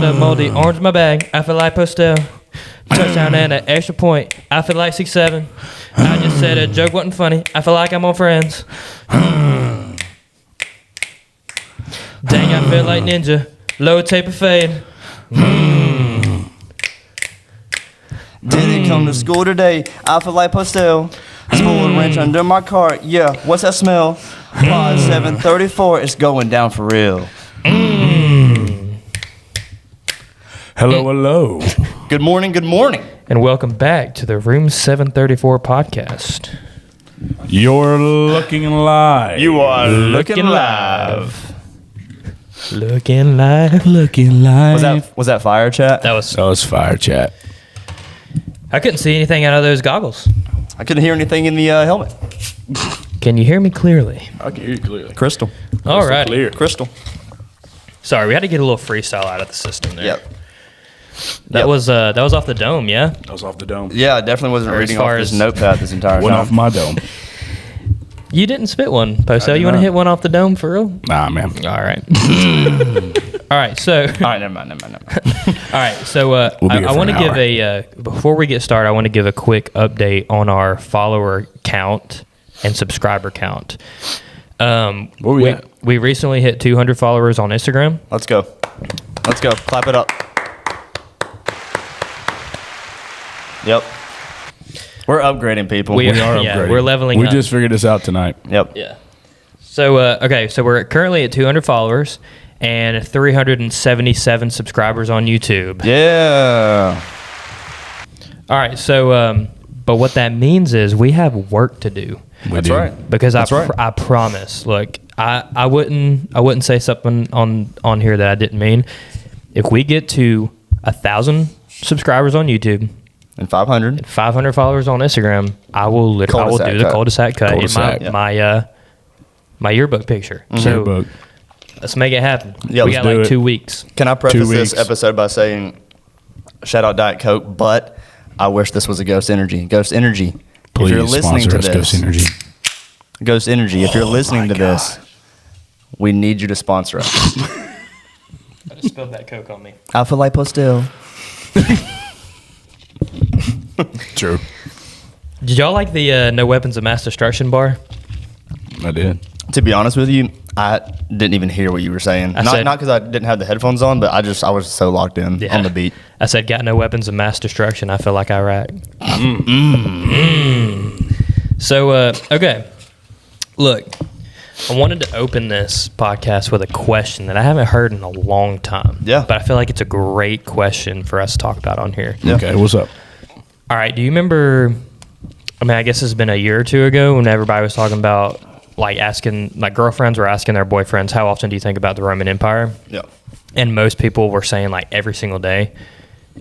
Honda, moldy, orange my bag. I feel like Postel. Touchdown and an extra point. I feel like 6'7". I just said a joke wasn't funny. I feel like I'm on Friends. Dang, I feel like Ninja. Low taper fade. Didn't come to school today. I feel like Postel. Spoiled wrench under my car. Yeah, what's that smell? 734. It's going down for real. Hello. Good morning. Good morning. And welcome back to the Room 734 podcast. You're looking live. You are looking live. Looking live. Looking live. Was that fire chat? That was fire chat. I couldn't see anything out of those goggles. I couldn't hear anything in the helmet. Can you hear me clearly? I can hear you clearly. Crystal. All right. Clear. Crystal. Sorry, we had to get a little freestyle out of the system there. Yep. That was off the dome, yeah? That was off the dome. Yeah, I definitely wasn't Or as reading far off this as- notepad this entire Went time. off my dome. You didn't spit one, Postel. did You want to not. hit one off the dome for real? Nah, man. All right. All right, so All right, never mind. all right, so We'll be here I for want to an give hour. before we get started, I want to give a quick update on our follower count and subscriber count. Where we at? We recently hit 200 followers on Instagram. Let's go. Let's go. Clap it up. Yep. We're upgrading people. We We are Yeah, upgrading. we're leveling We up. just figured this out tonight. Yep. Yeah. So okay, so we're currently at 200 followers and 377 subscribers on YouTube. Yeah. All right, so but what that means is we have work to do That's do. right. because That's right. I promise. Look, I wouldn't say something on here that I didn't mean. If we get to 1,000 subscribers on YouTube, And 500. 500 followers on Instagram, I will do Cul-de-sac the cut. cul-de-sac cut Cul-de-sac. in my yearbook picture. So Yearbook. let's make it happen. Yeah, we let's got do like it. 2 weeks. Can I preface 2 this weeks. episode by saying, shout out Diet Coke, but I wish this was a Ghost Energy. Ghost Energy. Please if you're listening sponsor to us, this, Ghost Energy. Ghost Energy, if you're Oh listening my to this, we need you to sponsor us. I just spilled that Coke on me. Alpha Lipostil. True. Did y'all like the No Weapons of Mass Destruction bar? I did. To be honest with you, I didn't even hear what you were saying. I said- Not because I didn't have the headphones on, but I was so locked in Yeah. on the beat. I said, got no weapons of mass destruction. I feel like Iraq. So, okay. Look, I wanted to open this podcast with a question that I haven't heard in a long time. Yeah. But I feel like it's a great question for us to talk about on here. Yeah. Okay, what's up? All right. Do you remember? I mean, I guess it's been a year or two ago when everybody was talking about like girlfriends were asking their boyfriends, how often do you think about the Roman Empire? Yeah. And most people were saying like every single day.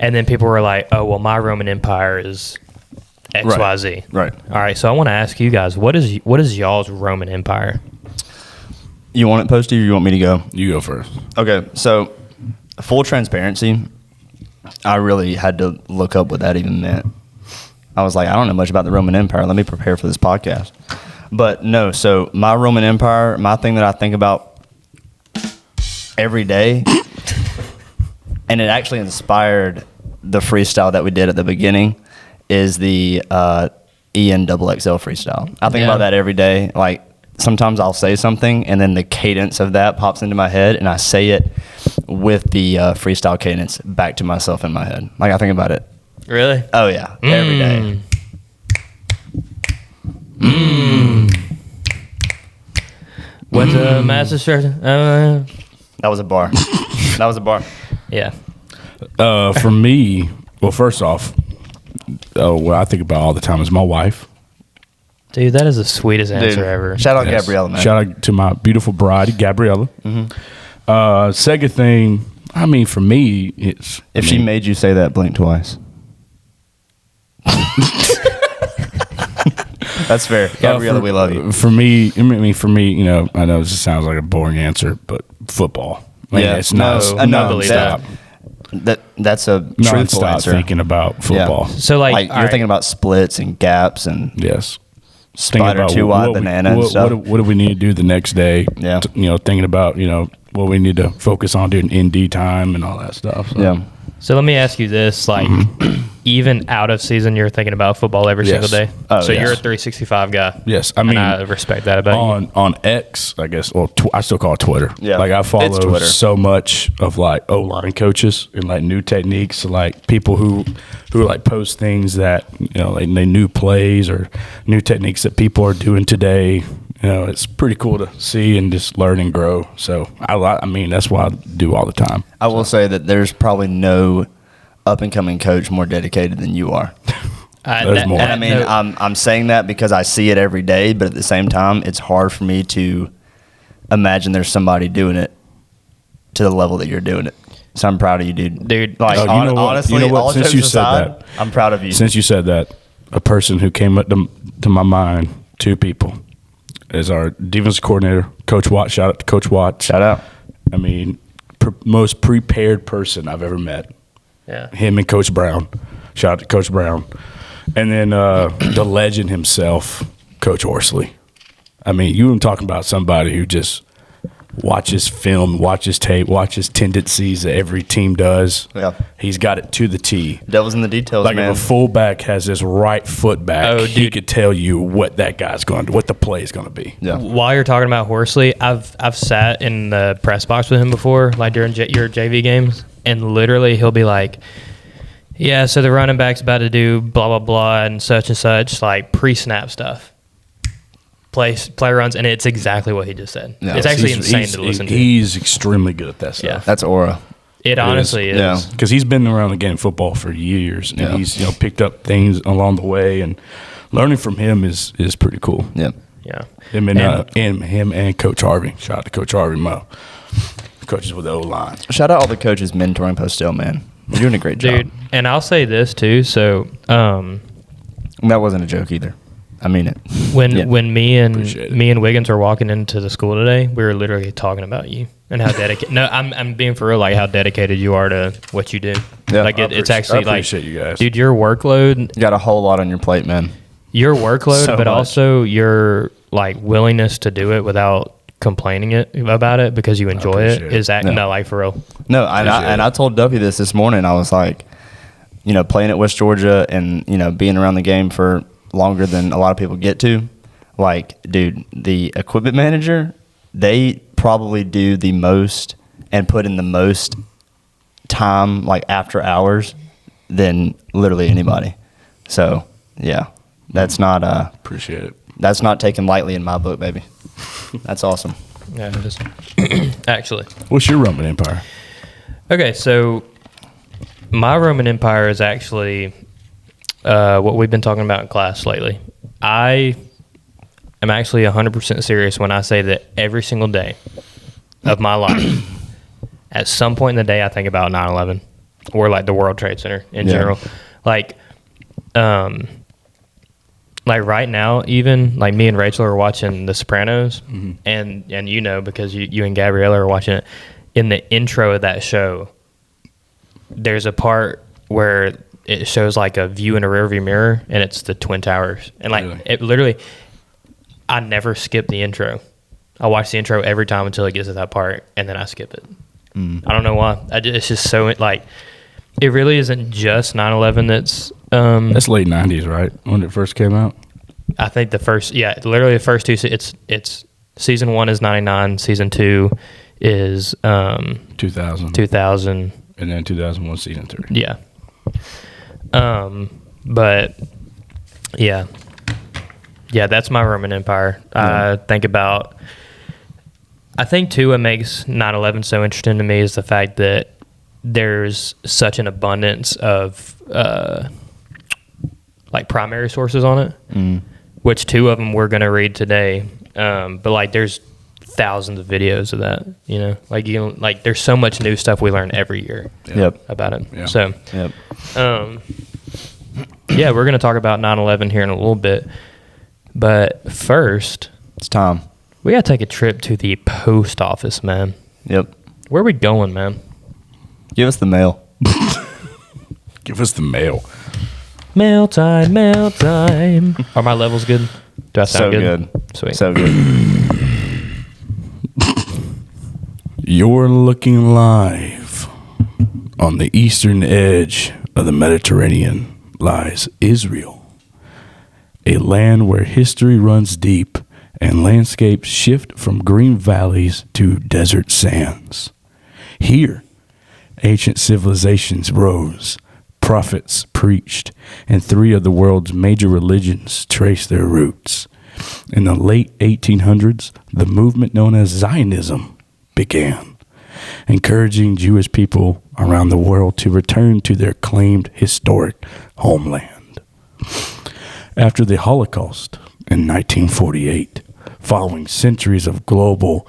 And then people were like, oh, well, my Roman Empire is XYZ. Right. All right. So I want to ask you guys, what is y'all's Roman Empire? You want it, Posty, or you want me to go? You go first. Okay, so full transparency, I really had to look up what that even meant. I was like, I don't know much about the Roman Empire. Let me prepare for this podcast. But no, so my Roman Empire, my thing that I think about every day, and it actually inspired the freestyle that we did at the beginning, is the ENXXL freestyle. I think Yeah. about that every day. Like, sometimes I'll say something, and then the cadence of that pops into my head, and I say it with the freestyle cadence back to myself in my head. Like, I think about it. Really? Oh, yeah. Every day. What's a mass destruction? That was a bar. That was a bar. Yeah. For me, well, first off, what I think about all the time is my wife. Dude, that is the sweetest answer Dude, ever. shout out Yes. Gabriella, man. Shout out to my beautiful bride, Gabriella. Second thing, I mean, for me, it's If she made you say that, blink twice. That's fair. Gabriella, we love you. For me, you know, I know this sounds like a boring answer, but football. I mean, Yeah, it's not. no, not believe stop. That's a truthful Non-stop answer. thinking about football. So like, all you're right. thinking about splits and gaps and Yes. spider 2 wide banana and stuff. What do we need to do the next day? Yeah. You know, thinking about, you know, what we need to focus on during ND time and all that stuff. So. Yeah. So let me ask you this: like, even out of season, you're thinking about football every Yes. single day. Oh, so yes. you're a 365 guy. Yes, I mean, and I respect that about you. on X, I guess. Well, I still call it Twitter. Yeah, like I it's follow Twitter. so much of like O-line coaches and like new techniques, like people who like post things that like they new plays or new techniques that people are doing today. It's pretty cool to see and just learn and grow. So I mean, that's what I do all the time. I will say that there's probably no up and coming coach more dedicated than you are. There's more. And I mean, I'm saying that because I see it every day, but at the same time, it's hard for me to imagine there's somebody doing it to the level that you're doing it. So I'm proud of you, dude. Dude. Like, Oh, you know what? honestly, You know what? all Since jokes you said aside, that. I'm proud of you. Since you said that, a person who came up to my mind, two people, is our defense coordinator, Coach Watt. Shout out to Coach Watt. Shout out. I mean, most prepared person I've ever met. Yeah. Him and Coach Brown. Shout out to Coach Brown. And then the legend himself, Coach Horsley. I mean, you were talking about somebody who just watches film, watches tape, watches tendencies that every team does. Yeah. He's got it to the T. Devil's in the details, Like man. if a fullback has his right foot back, Oh, he dude. could tell you what that guy's going to, what the play is going to be. Yeah. While you're talking about Horsley, I've sat in the press box with him before, like during your JV games, and literally he'll be like, "Yeah, so the running back's about to do blah blah blah and such, like pre-snap stuff, play runs," and it's exactly what he just said. Yeah. It's actually He's- insane to listen to. He's extremely good at that stuff. Yeah. That's aura. It honestly is. Yeah. Because he's been around the game of football for years, and Yeah. he's picked up things along the way, and learning from him is pretty cool. Yeah. Yeah. Him and him and Coach Harvey. Shout out to Coach Harvey Mo, coaches with the O line. Shout out all the coaches mentoring Postel, man. You're doing a great job. Dude, and I'll say this too. So, And that wasn't a joke either. I mean it. when Yeah. when me Appreciate it. and Wiggins were walking into the school today, we were literally talking about you and how dedicated. No, I'm being for real. Like how dedicated you are to what you do. Yeah. like I it's appreciate- actually I like, appreciate you guys. dude, your workload, You got a whole lot on your plate, man. but much. also your like willingness to do it without complaining about it because you enjoy it appreciate is that Yeah. no, like for real. No, and Appreciate I told Duffy this morning. I was like, playing at West Georgia and, being around the game for longer than a lot of people get to. Like, dude, the equipment manager, they probably do the most and put in the most time, like after hours, than literally anybody. So, yeah, that's not Appreciate it. that's not taken lightly in my book, baby. That's awesome. Yeah, it is. Actually. What's your Roman Empire? Okay, so my Roman Empire is actually what we've been talking about in class lately. I am actually 100% serious when I say that every single day of my life, at some point in the day, I think about 9/11 or like the World Trade Center in Yeah. general. Like right now, even like me and Rachel are watching The Sopranos, and because you and Gabriella are watching it. In the intro of that show, there's a part where it shows like a view in a rearview mirror, and it's the Twin Towers, and like Really? it literally, I never skip the intro. I watch the intro every time until it gets to that part, and then I skip it. I don't know why. It's just so like, it really isn't just 9/11 that's. That's late 90s, right? When it first came out? I think literally the first two. It's season 1 is 99, season 2 is 2000. 2000. And then 2001 season 3. Yeah. But yeah, that's my Roman Empire. I think too, what makes 9/11 so interesting to me is the fact that there's such an abundance of like primary sources on it, which 2 of them we're going to read today. But like there's thousands of videos of that, like there's so much new stuff we learn every year Yep. about it. Yeah. So, Yep. we're going to talk about 9/11 here in a little bit. But first, It's time. we got to take a trip to the post office, man. Yep. Where are we going, man? Give us the mail. Give us the mail. Mail time. Are my levels good? Do I sound So good. Sweet. So good. You're looking live. On the eastern edge of the Mediterranean lies Israel, a land where history runs deep and landscapes shift from green valleys to desert sands. Here, ancient civilizations rose, prophets preached, and 3 of the world's major religions traced their roots. In the late 1800s, the movement known as Zionism began, encouraging Jewish people around the world to return to their claimed historic homeland. After the Holocaust in 1948, following centuries of global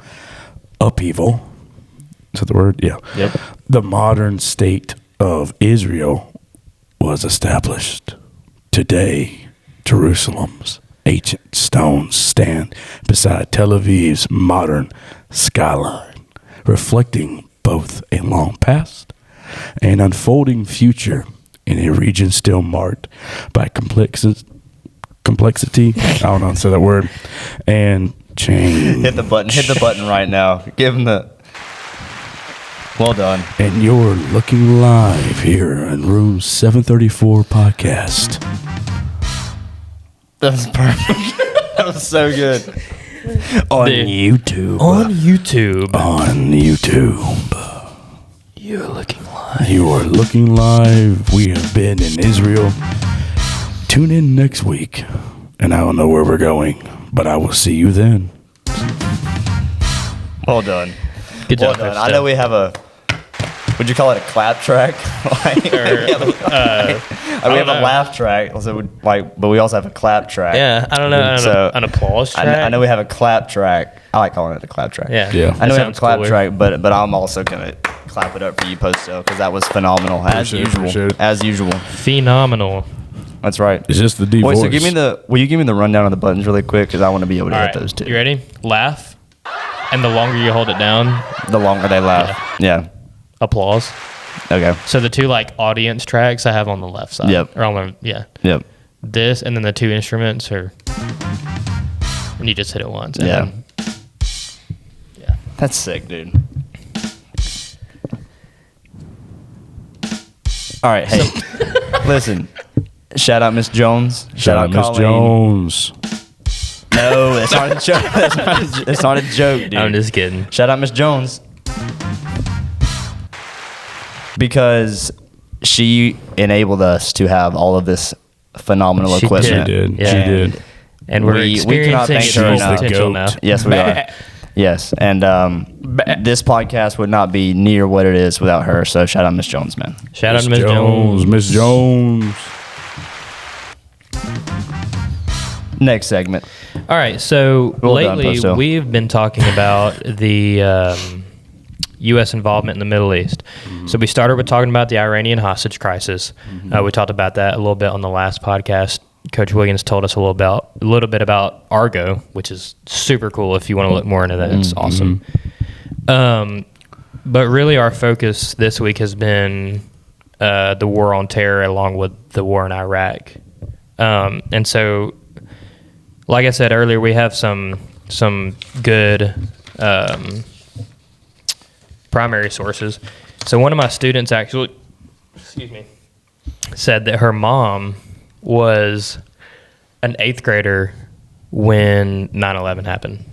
upheaval, is that the word? Yeah. Yep. The modern state of Israel was established. Today, Jerusalem's ancient stones stand beside Tel Aviv's modern skyline, reflecting both a long past and unfolding future in a region still marked by complexity, I don't know how to say that word, and change. Hit the button right now. Give him the. Well done. And you're looking live here in room 734 podcast. That was perfect. That was so good. On Dude. YouTube. On YouTube. On YouTube. You're looking live. You are looking live. We have been in Israel. Tune in next week. And I don't know where we're going, but I will see you then. Well done. Good Well job. done. Coach I know Steph. we have a. Would you call it a clap track? we have a laugh track. So but we also have a clap track. Yeah, I don't know. So, an applause track. I know we have a clap track. I like calling it a clap track. Yeah. Yeah. I know we have a Sounds clap cooler. track, but I'm also gonna clap it up for you, Posto, because that was phenomenal as Appreciate usual. it. As usual. Phenomenal. That's right. It's just the D Wait, voice. so will you give me the rundown of the buttons really quick, because I want to be able to All hit right. those two. You ready? Laugh. And the longer you hold it down, The longer they laugh. Yeah. applause. Okay. So the 2 audience tracks I have on the left side. Yep. Or on the Yep. this and then the 2 instruments are and you just hit it once. And Yeah. then- yeah. That's sick, dude. All right, hey, listen. Shout out Miss Jones. Shout out Miss Colleen. Jones. No, that's not a joke. That's not a joke, dude. I'm just kidding. Shout out Miss Jones. Because she enabled us to have all of this phenomenal She equipment. She did. Yeah. She did. And we're We cannot experiencing thank its her full enough. potential The now. goat. Yes, we are. Yes, and this podcast would not be near what it is without her. So shout out Miss Jones, man. Shout out to Ms. Jones. Miss Jones. Next segment. All right, so Well done, lately Posto. we've been talking about the U.S. involvement in the Middle East. So we started with talking about the Iranian hostage crisis. We talked about that a little bit on the last podcast. Coach Wiggins told us a little bit about Argo, which is super cool. If you want to look more into that, it's awesome. But really, our focus this week has been the war on terror, along with the war in Iraq. And so, like I said earlier, we have some good primary sources. So one of my students actually, said that her mom was an 8th grader when 9/11 happened,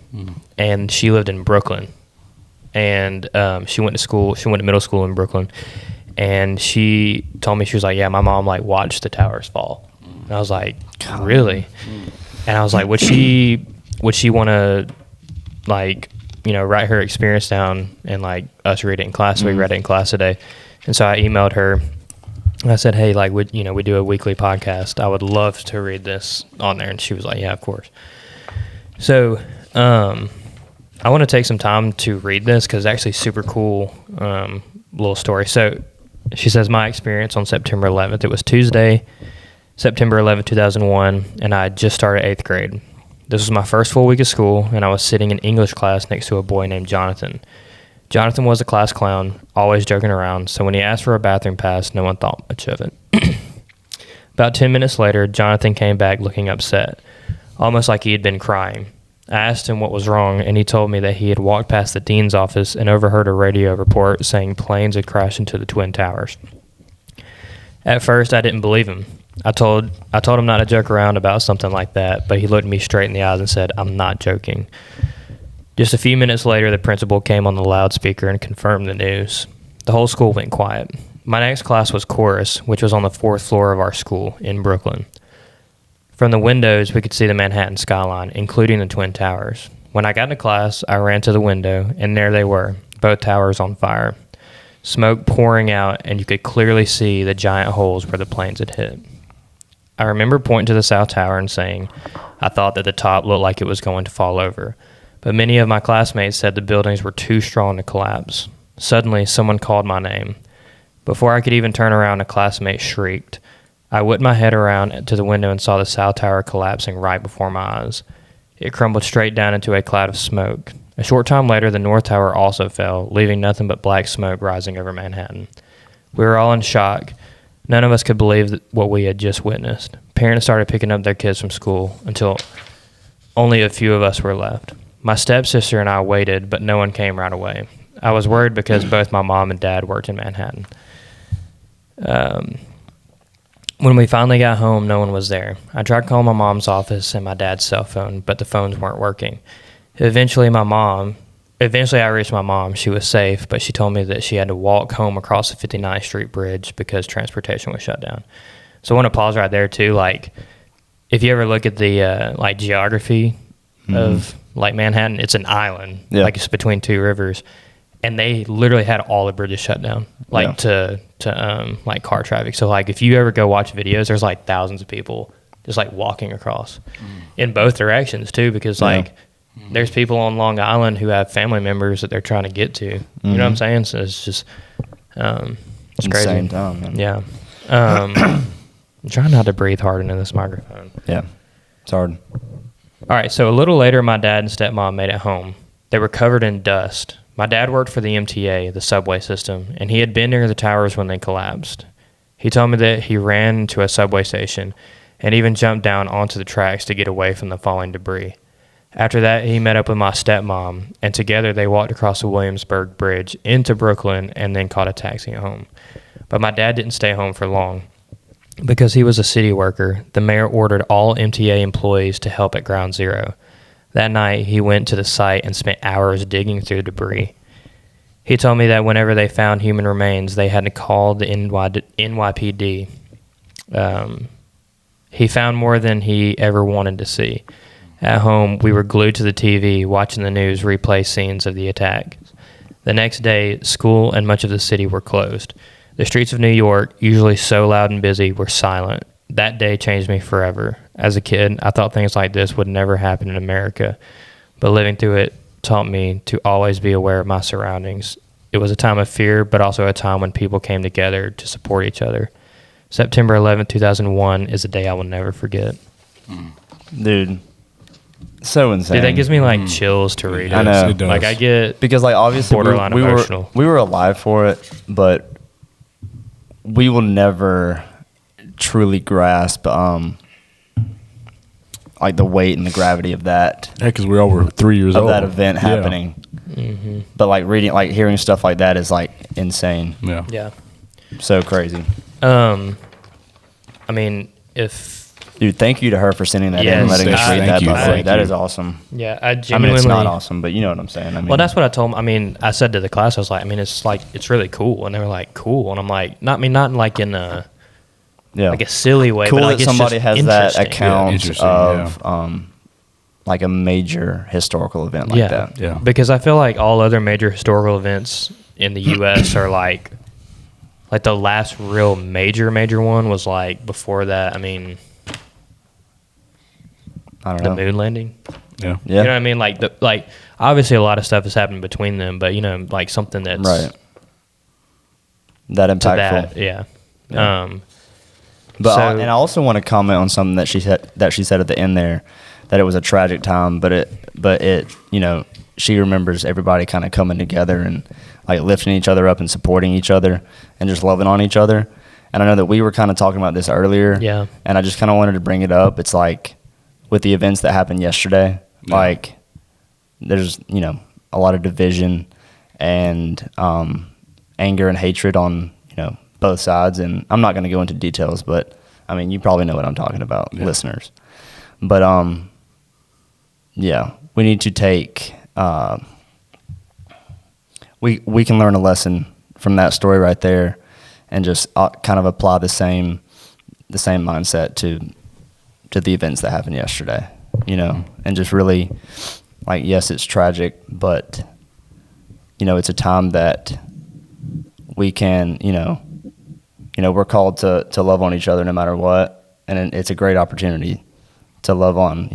and she lived in Brooklyn, and she went to middle school in Brooklyn, and she told me, she was like, yeah, my mom watched the towers fall. And I was like, really? And I was like, would she want to write her experience down and us read it in class? So we read it in class today. And so I emailed her and I said, hey, we do a weekly podcast. I would love to read this on there. And she was like, yeah, of course. So I want to take some time to read this because it's actually super cool little story. So she says, my experience on September 11th, it was Tuesday, September 11th, 2001, and I had just started 8th grade. This was my first full week of school, and I was sitting in English class next to a boy named Jonathan. Jonathan was a class clown, always joking around, so when he asked for a bathroom pass, no one thought much of it. About 10 minutes later, Jonathan came back looking upset, almost like he had been crying. I asked him what was wrong, and he told me that he had walked past the dean's office and overheard a radio report saying planes had crashed into the Twin Towers. At first, I didn't believe him. I told him not to joke around about something like that, but he looked me straight in the eyes and said, "I'm not joking." Just a few minutes later, the principal came on the loudspeaker and confirmed the news. The whole school went quiet. My next class was chorus, which was on the 4th floor of our school in Brooklyn. From the windows, we could see the Manhattan skyline, including the Twin Towers. When I got into class, I ran to the window, and there they were, both towers on fire. Smoke pouring out, and you could clearly see the giant holes where the planes had hit. I remember pointing to the South Tower and saying I thought that the top looked like it was going to fall over, but many of my classmates said the buildings were too strong to collapse. Suddenly, someone called my name. Before I could even turn around, a classmate shrieked. I whipped my head around to the window and saw the South Tower collapsing right before my eyes. It crumbled straight down into a cloud of smoke. A short time later, the North Tower also fell, leaving nothing but black smoke rising over Manhattan. We were all in shock. None of us could believe what we had just witnessed. Parents started picking up their kids from school until only a few of us were left. My stepsister and I waited, but no one came right away. I was worried because both my mom and dad worked in Manhattan. When we finally got home, no one was there. I tried calling my mom's office and my dad's cell phone, but the phones weren't working. Eventually, I reached my mom. She was safe, but she told me that she had to walk home across the 59th Street Bridge because transportation was shut down. So I want to pause right there, too. Like, if you ever look at the, geography of, Manhattan, it's an island. Yeah. Like, it's between two rivers. And they literally had all the bridges shut down, to car traffic. So if you ever go watch videos, there's thousands of people just walking across in both directions too, because there's people on Long Island who have family members that they're trying to get to. You know what I'm saying? So it's just it's crazy. Insane time, man. Yeah. I'm trying not to breathe hard into this microphone. Yeah, it's hard. All right. So a little later, my dad and stepmom made it home. They were covered in dust. My dad worked for the MTA, the subway system, and he had been near the towers when they collapsed. He told me that he ran to a subway station and even jumped down onto the tracks to get away from the falling debris. After that, he met up with my stepmom, and together they walked across the Williamsburg Bridge into Brooklyn and then caught a taxi home. But my dad didn't stay home for long. Because he was a city worker, the mayor ordered all MTA employees to help at Ground Zero. That night, he went to the site and spent hours digging through debris. He told me that whenever they found human remains, they had to call the NYPD. He found more than he ever wanted to see. At home, we were glued to the TV, watching the news replay scenes of the attack. The next day, school and much of the city were closed. The streets of New York, usually so loud and busy, were silent. That day changed me forever. As a kid, I thought things like this would never happen in America, but living through it taught me to always be aware of my surroundings. It was a time of fear, but also a time when people came together to support each other. September 11th, 2001 is a day I will never forget. Dude, so insane. Dude, that gives me chills to read it. I know. It does. I get Because obviously borderline emotional. we were alive for it, but we will never truly grasp the weight and the gravity of that. Yeah, because we all were 3 years of old. that event Yeah. happening. Mm-hmm. But hearing stuff like that is insane. Yeah. Yeah. So crazy. Dude, thank you to her for sending that in Yes, and letting us yes, read thank that. you, By the way, thank that you. is awesome. Yeah, I I mean, genuinely. it's not awesome, but you know what I'm saying. Well, that's what I told them. I said to the class, I was like, it's really cool, and they were like, cool, and I'm like, not in a yeah. a silly way, Cool but that it's somebody just has that interesting. account interesting, of a major historical event like that. Yeah. Because I feel like all other major historical events in the U.S. are like the last real major one was before that. I don't The know. moon landing. Yeah. Yeah. You know what I mean? Obviously a lot of stuff has happened between them, but something that's Right. That to impactful. that, yeah. Yeah. So- And I also want to comment on something that she said at the end there, that it was a tragic time, but it she remembers everybody kind of coming together and lifting each other up and supporting each other and just loving on each other. And I know that we were kind of talking about this earlier. Yeah. And I just kind of wanted to bring it up. It's with the events that happened yesterday, there's, a lot of division and anger and hatred on, both sides. And I'm not going to go into details, but I mean, you probably know what I'm talking about, listeners. But yeah, we need to take. We can learn a lesson from that story right there, and just kind of apply the same mindset to the events that happened yesterday. And just really, like, yes, it's tragic, but it's a time that we can, we're called to love on each other no matter what, and it's a great opportunity to love on,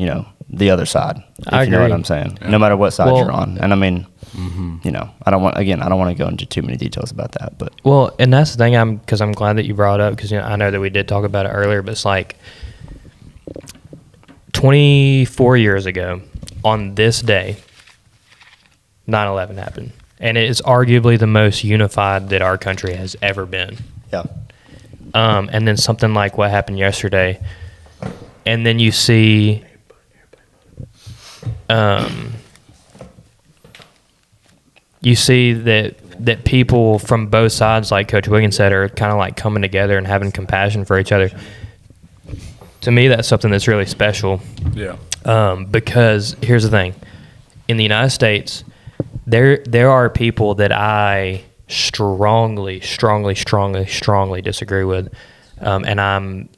the other side. I If you know agree. what I'm saying. No matter what side Well- you're on. And I mean, I don't want to go into too many details about that, but Well, and that's the thing. Because I'm glad that you brought it up, because I know that we did talk about it earlier, but it's like 24 years ago on this day, 9/11 happened, and it is arguably the most unified that our country has ever been. yeah. And then something like what happened yesterday, and then you see, that people from both sides, like Coach Wiggins said, are kind of like coming together and having compassion for each other. To me, that's something that's really special. Yeah. Because here's the thing: in the United States, there are people that I strongly disagree with, and I'm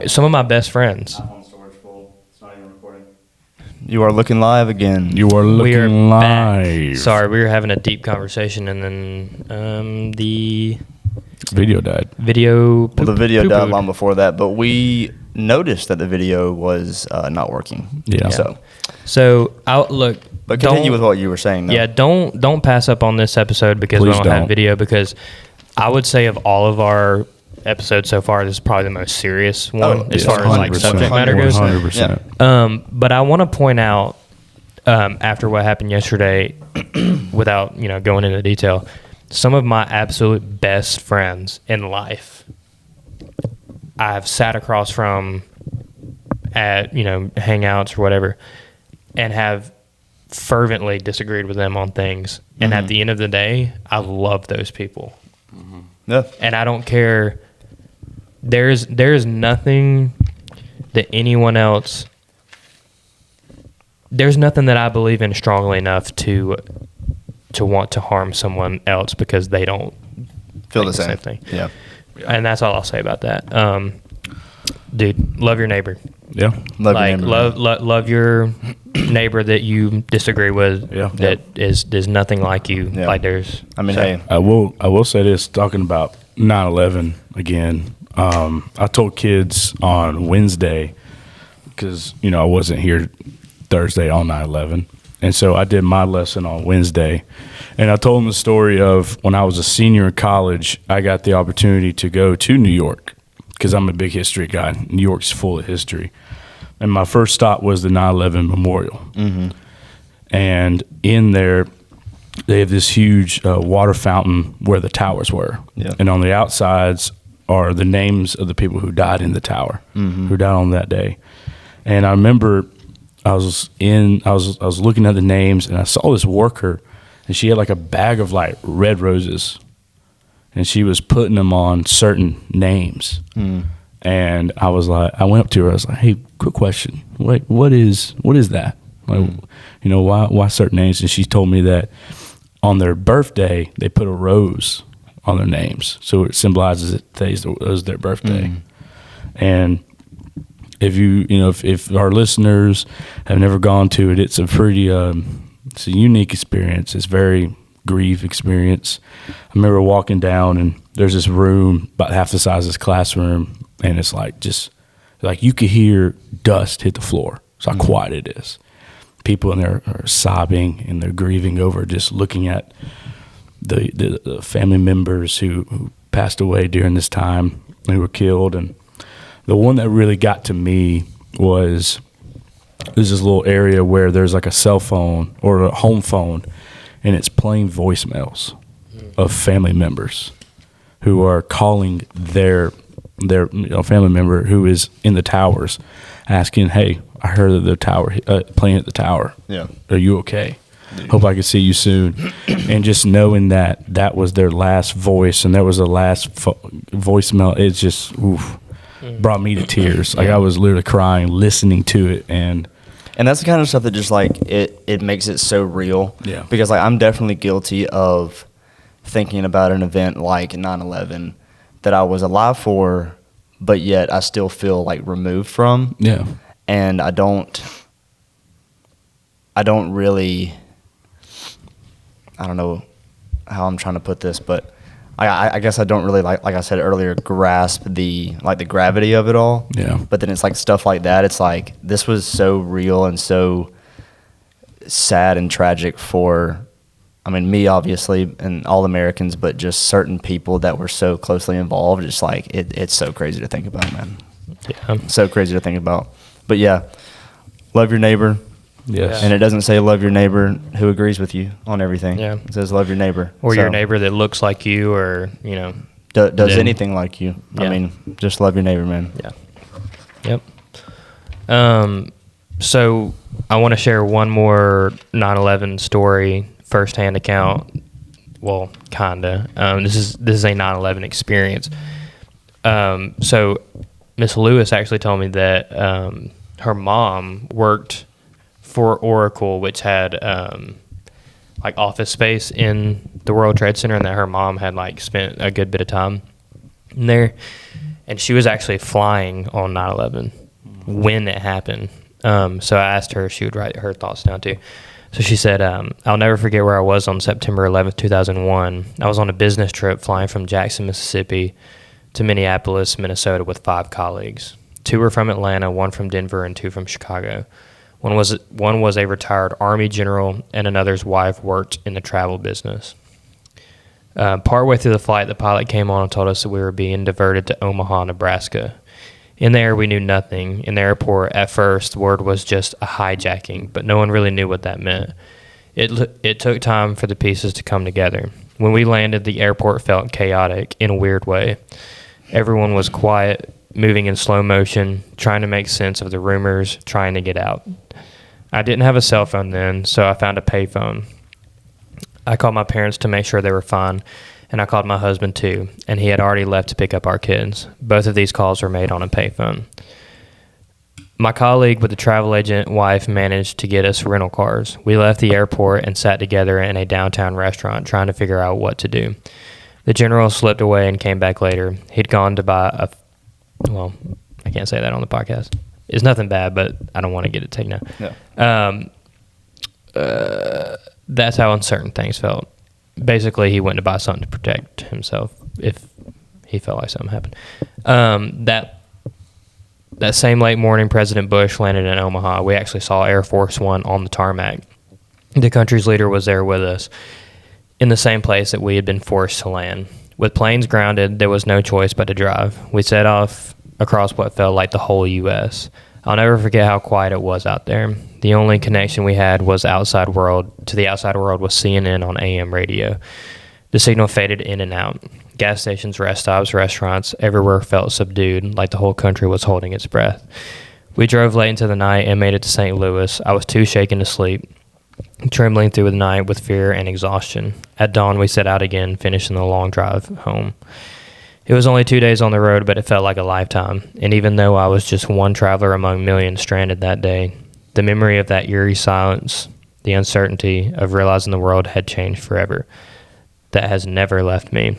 some of my best friends. You are looking live again. You are We are looking back. live. Sorry, we were having a deep conversation, and then the Video died. video. Well, the video died poo-pooed. long before that, but we noticed that the video was not working. Yeah. So I'll look. But continue don't- with what you were saying, though. Yeah, don't pass up on this episode because we Please don't have don't. video, because I would say of all of our episodes so far, this is probably the most serious one as yeah, far as like 100%. subject matter goes. 100%. But I want to point out, after what happened yesterday, without going into detail, some of my absolute best friends in life I've sat across from at hangouts or whatever, and have fervently disagreed with them on things. And at the end of the day, I love those people, Yeah. and I don't care. There's nothing that anyone else. There's nothing that I believe in strongly enough to want to harm someone else because they don't Feel the think same thing. Yeah. And that's all I'll say about that. Dude, love your neighbor. Yeah. Love Like your neighbor. love your neighbor that you disagree with. Yeah. That is nothing like you. Yeah. Like there's. I mean, so- hey, I will say this, talking about 9/11 again. I told kids on Wednesday, because I wasn't here Thursday on 9/11, and so I did my lesson on Wednesday, and I told them the story of when I was a senior in college. I got the opportunity to go to New York because I'm a big history guy. New York's full of history, and my first stop was the 9/11 memorial, and in there they have this huge water fountain where the towers were. Yeah. And on the outsides are the names of the people who died in the tower, who died on that day. And I remember I was looking at the names, and I saw this worker, and she had like a bag of like red roses, and she was putting them on certain names. And I went up to her. I was like, "Hey, quick question. What is that? Like, why certain names?" And she told me that on their birthday they put a rose on their names, so it symbolizes that today's was their birthday. And if our listeners have never gone to it, it's a pretty it's a unique experience. It's very grief experience. I remember walking down, and there's this room about half the size of this classroom, and it's like you could hear dust hit the floor. That's how quiet it is. People in there are sobbing, and they're grieving over just looking at the family members who passed away during this time, who were killed. And the one that really got to me was there's this little area where there's like a cell phone or a home phone, and it's playing voicemails of family members who are calling their family member who is in the towers, asking, "Hey, I heard that the tower playing at the tower. Yeah. Are you okay? Hope I can see you soon." And just knowing that that was their last voice and that was the last voicemail, it just brought me to tears. Like I was literally crying listening to it, and that's the kind of stuff that just like it makes it so real. Yeah. Because like I'm definitely guilty of thinking about an event like 9/11 that I was alive for, but yet I still feel like removed from. yeah, And I don't really, I don't know how I'm trying to put this, but I guess I don't really like I said earlier, grasp the gravity of it all. Yeah. But then it's like stuff like that. It's like this was so real and so sad and tragic for, I mean, me obviously and all Americans, but just certain people that were so closely involved. It's like it's so crazy to think about, man. Yeah. So crazy to think about. But yeah, love your neighbor. yes, And it doesn't say love your neighbor who agrees with you on everything. Yeah. It says love your neighbor. Or So, your neighbor that looks like you, or does then- anything like you. I Yeah. mean, just love your neighbor, man. Yeah. Yep. So I want to share one more 9/11 story, firsthand account. Well, kinda. This is a 9/11 experience. So Miss Lewis actually told me that her mom worked for Oracle, which had like office space in the World Trade Center, and that her mom had like spent a good bit of time in there. And she was actually flying on 9/11 when it happened. So I asked her if she would write her thoughts down too. So she said, "I'll never forget where I was on September 11th, 2001. I was on a business trip flying from Jackson, Mississippi to Minneapolis, Minnesota with 5 colleagues. 2 were from Atlanta, 1 from Denver, and 2 from Chicago. One was a retired Army general, and another's wife worked in the travel business. Partway through the flight, the pilot came on and told us that we were being diverted to Omaha, Nebraska. In the air, we knew nothing. In the airport, at first, the word was just a hijacking, but no one really knew what that meant. It took time for the pieces to come together. When we landed, the airport felt chaotic in a weird way. Everyone was quiet, moving in slow motion, trying to make sense of the rumors, trying to get out. I didn't have a cell phone then, so I found a payphone. I called my parents to make sure they were fine, and I called my husband too, and he had already left to pick up our kids. Both of these calls were made on a payphone. My colleague with the travel agent wife managed to get us rental cars. We left the airport and sat together in a downtown restaurant trying to figure out what to do. The general slipped away and came back later. He'd gone to buy well, I can't say that on the podcast. It's nothing bad, but I don't want to get it taken out. Yeah. That's how uncertain things felt. Basically, he went to buy something to protect himself if he felt like something happened. That same late morning, President Bush landed in Omaha. We actually saw Air Force One on the tarmac. The country's leader was there with us in the same place that we had been forced to land. With planes grounded, there was no choice but to drive. We set off across what felt like the whole U.S. I'll never forget how quiet it was out there. The only connection we had was the outside world was CNN on AM radio. The signal faded in and out. Gas stations, rest stops, restaurants, everywhere felt subdued, like the whole country was holding its breath. We drove late into the night and made it to St. Louis. I was too shaken to sleep, trembling through the night with fear and exhaustion. At dawn, we set out again, finishing the long drive home. It was only 2 days on the road, but it felt like a lifetime. And even though I was just one traveler among millions stranded that day, the memory of that eerie silence, the uncertainty of realizing the world had changed forever, that has never left me.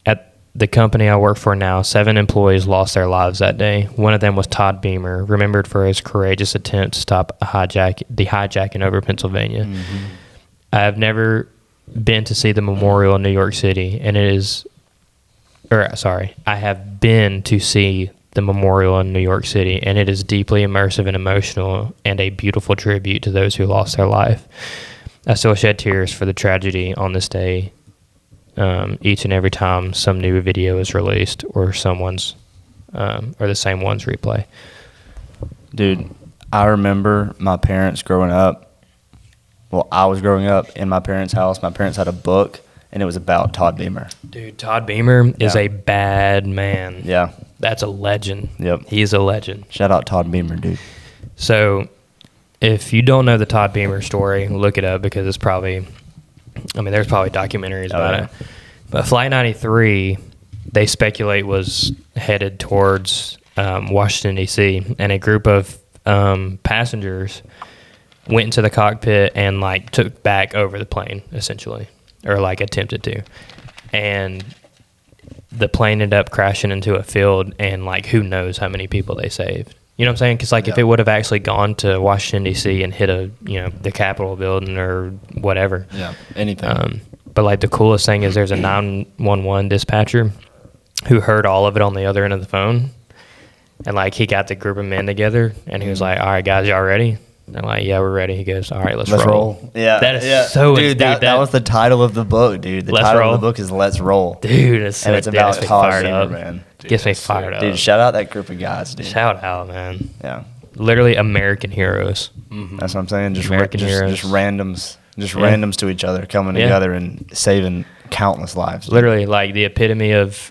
At the company I work for now, 7 employees lost their lives that day. One of them was Todd Beamer, remembered for his courageous attempt to stop the hijacking over Pennsylvania. Mm-hmm. I have never been to see the memorial in New York City, and I have been to see the memorial in New York City, and it is deeply immersive and emotional and a beautiful tribute to those who lost their life. I still shed tears for the tragedy on this day, each and every time some new video is released or the same one's replay. Dude, I remember my parents growing up. Well, I was growing up in my parents' house. My parents had a book, and it was about Todd Beamer. Dude, Todd Beamer is a bad man. Yeah. That's a legend. Yep. He's a legend. Shout out Todd Beamer, dude. So if you don't know the Todd Beamer story, look it up because it's probably, there's probably documentaries about yeah. it. But Flight 93, they speculate was headed towards Washington, D.C., and a group of passengers went into the cockpit and like took back over the plane, essentially, or like attempted to. And the plane ended up crashing into a field, and like who knows how many people they saved. You know what I'm saying? Because like if it would have actually gone to Washington D.C. and hit the Capitol building or whatever. Yeah, anything. But like the coolest thing is there's a 911 dispatcher who heard all of it on the other end of the phone, and like he got the group of men together, and he was like, "All right, guys, y'all ready?" And I'm like, "Yeah, we're ready." He goes, "All right, let's roll." Yeah, That is yeah. so dude. That was the title of the book, dude. The Let's title Roll? of the book is "Let's Roll," dude. It's and it's about me Todd fired Beamer, up. man. Gets me fired up. Dude, shout out that group of guys, dude. Shout out, man. Yeah, Literally American heroes. that's what I'm saying. Just American heroes. just randoms, just Yeah. randoms to each other, coming Yeah. together and saving countless lives. dude. Literally like the epitome of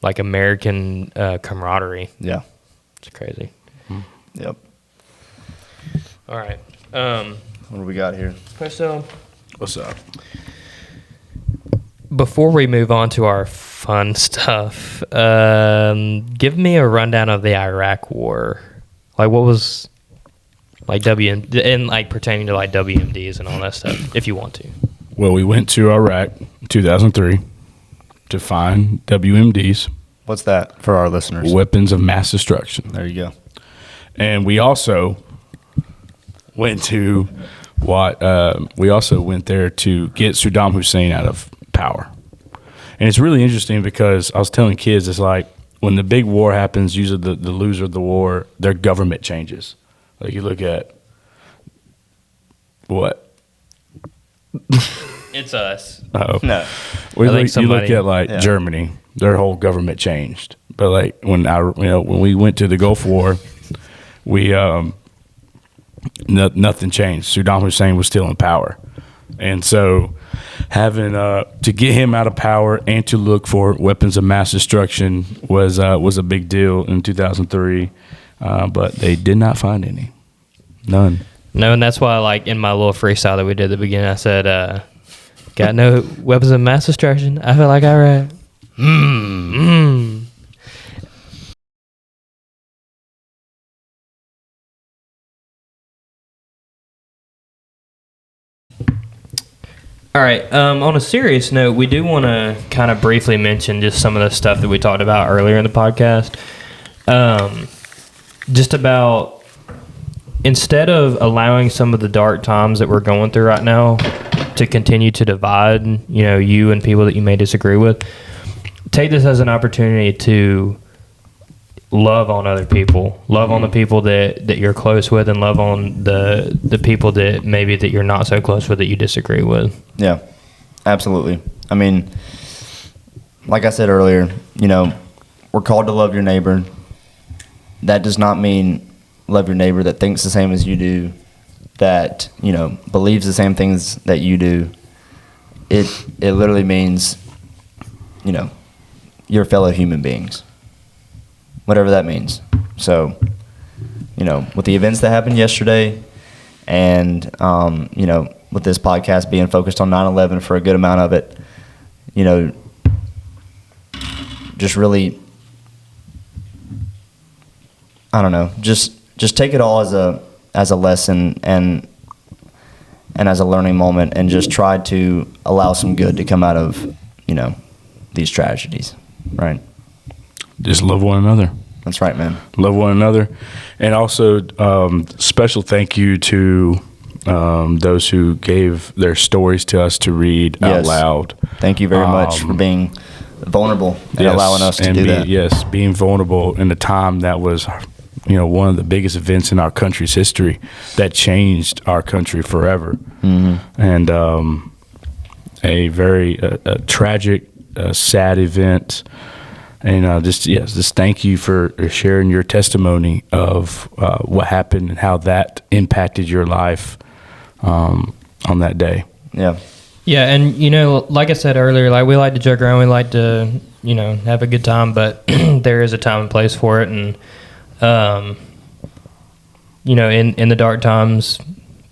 like American camaraderie. Yeah. It's crazy. Yep. All right. What do we got here? So What's up? before we move on to our fun stuff, give me a rundown of the Iraq War. Like, what was like and like pertaining to like WMDs and all that stuff, if you want to. Well, we went to Iraq in 2003 to find WMDs, What's that for our listeners? weapons of mass destruction. There you go. And we also went to we also went there to get Saddam Hussein out of power. And it's really interesting because I was telling kids, it's like when the big war happens, usually the loser of the war, their government changes. Like you look at what? It's us. Oh. No. You look somebody- at like Yeah. Germany, their whole government changed. But like when we went to the Gulf War, we nothing changed. Saddam Hussein was still in power, and so having to get him out of power and to look for weapons of mass destruction was a big deal in 2003. But they did not find any, none. No, and that's why, like, in my little freestyle that we did at the beginning, I said, got no weapons of mass destruction? I feel like Iraq. All right. On a serious note, we do want to kind of briefly mention just some of the stuff that we talked about earlier in the podcast. Just about instead of allowing some of the dark times that we're going through right now to continue to divide, you and people that you may disagree with, take this as an opportunity to love on other people, love on the people that you're close with, and love on the people that maybe that you're not so close with that you disagree with. Yeah, absolutely. I mean, like I said earlier, we're called to love your neighbor. That does not mean love your neighbor that thinks the same as you do, that, believes the same things that you do. It literally means, you're fellow human beings, whatever that means. So, with the events that happened yesterday and, with this podcast being focused on 9/11 for a good amount of it, just really, I don't know, just take it all as a lesson and as a learning moment, and just try to allow some good to come out of, these tragedies, right? Just love one another. That's right, man. Love one another. And also, special thank you to those who gave their stories to us to read out Yes. loud. Thank you very much for being vulnerable and allowing us to do that. Yes, being vulnerable in a time that was, one of the biggest events in our country's history that changed our country forever. Mm-hmm. And a very tragic, sad event. And just thank you for sharing your testimony of what happened and how that impacted your life on that day. Yeah. Yeah, and like I said earlier, like we like to joke around, we like to have a good time, but there is a time and place for it, and in the dark times,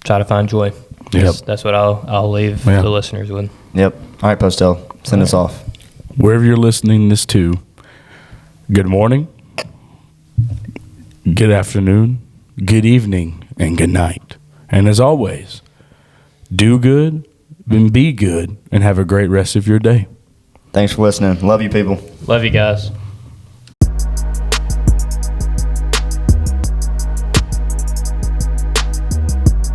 try to find joy. Yep. That's what I'll leave Yeah. the listeners with. Yep. All right, Postel, send us off. Wherever you're listening this to, good morning, good afternoon, good evening, and good night. And as always, do good and be good and have a great rest of your day. Thanks for listening. Love you, people. Love you guys.